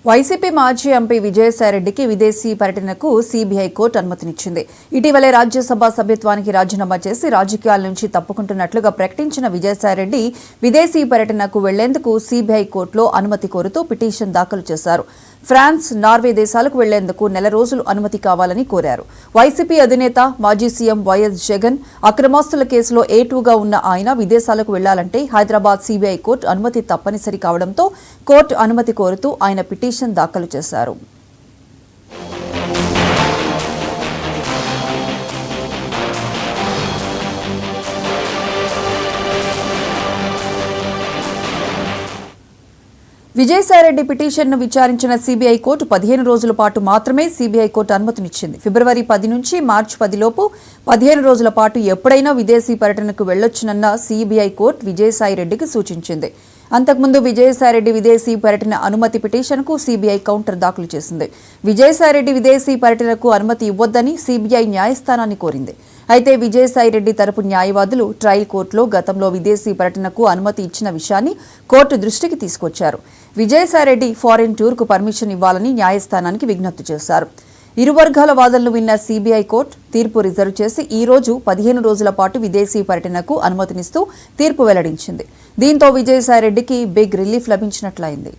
YCP మాజీ MP విజయసాయిరెడ్డికి విదేశీ పర్యటనకు సీబీఐ కోర్టు అనుమతినిచ్చింది. ఇటీవలే రాజ్యసభ సభ్యత్వానికి రాజీనామా చేసి రాజకీయాల నుంచి తప్పుకుంటున్నట్లుగా ప్రకటించిన విజయసాయిరెడ్డి విదేశీ పర్యటనకు వెళ్లేందుకు సీబీఐ కోర్టులో అనుమతి కోరుతూ పిటిషన్ దాఖలు చేశారు. ఫ్రాన్స్, నార్వే దేశాలకు వెళ్లేందుకు నెల రోజులు అనుమతి కావాలని కోరారు. వైసీపీ అధినేత మాజీ సీఎం వైఎస్ జగన్ అక్రమాస్తుల కేసులో A2గా ఉన్న ఆయన విదేశాలకు వెళ్లాలంటే హైదరాబాద్ సీబీఐ కోర్టు అనుమతి తప్పనిసరి కావడంతో కోర్టు అనుమతి కోరుతూ ఆయన పిటిషన్ దాఖలు చేశారు. విజయసాయిరెడ్డి పిటిషన్ను విచారించిన సీబీఐ కోర్టు 15 రోజుల పాటు మాత్రమే సీబీఐ కోర్టు అనుమతినిచ్చింది. ఫిబ్రవరి 10 నుంచి మార్చి 10 లోపు 15 రోజుల పాటు ఎప్పుడైనా విదేశీ పర్యటనకు వెళ్లొచ్చునన్న సీబీఐ కోర్టు విజయసాయిరెడ్డికి సూచించింది. అంతకుముందు విజయసాయిరెడ్డి విదేశీ పర్యటన అనుమతి పిటిషన్కు సీబీఐ కౌంటర్ దాఖలు చేసింది. విజయసాయిరెడ్డి విదేశీ పర్యటనకు అనుమతి ఇవ్వొద్దని సీబీఐ న్యాయస్థానాన్ని కోరింది. అయితే విజయసాయిరెడ్డి తరపు న్యాయవాదులు ట్రయల్ కోర్టులో గతంలో విదేశీ పర్యటనకు అనుమతి ఇచ్చిన విషయాన్ని కోర్టు దృష్టికి తీసుకొచ్చారు. విజయసాయిరెడ్డి ఫారిన్ టూర్కు పర్మిషన్ ఇవ్వాలని న్యాయస్థానానికి విజ్ఞప్తి చేశారు. ఇరు వర్గాల వాదనలు విన్న సీబీఐ కోర్టు తీర్పు రిజర్వ్ చేసి ఈ రోజు 15 రోజుల పాటు విదేశీ పర్యటనకు అనుమతినిస్తూ తీర్పు వెల్లడించింది. దీంతో విజయసాయిరెడ్డికి బిగ్ రిలీఫ్ లభించినట్లయింది.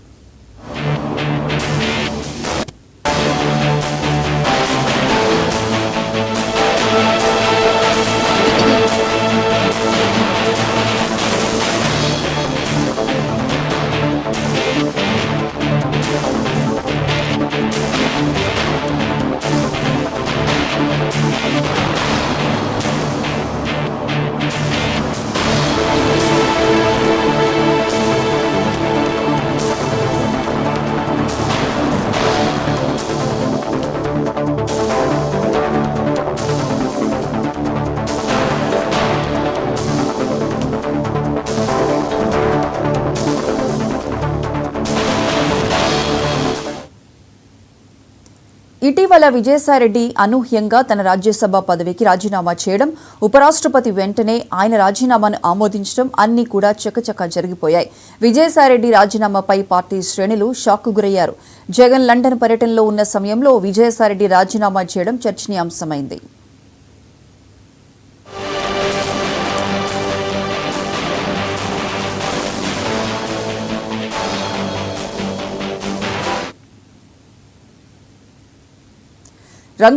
ఇటీవల విజయసాయిరెడ్డి అనూహ్యంగా తన రాజ్యసభ పదవికి రాజీనామా చేయడం, ఉపరాష్ట్రపతి వెంటనే ఆయన రాజీనామాను ఆమోదించడం అన్నీ కూడా చకచకా జరిగిపోయాయి. విజయసాయిరెడ్డి రాజీనామాపై పార్టీ శ్రేణులు షాక్కు గురయ్యారు. జగన్ లండన్ పర్యటనలో ఉన్న సమయంలో విజయసాయిరెడ్డి రాజీనామా చేయడం చర్చనీయాంశమైంది.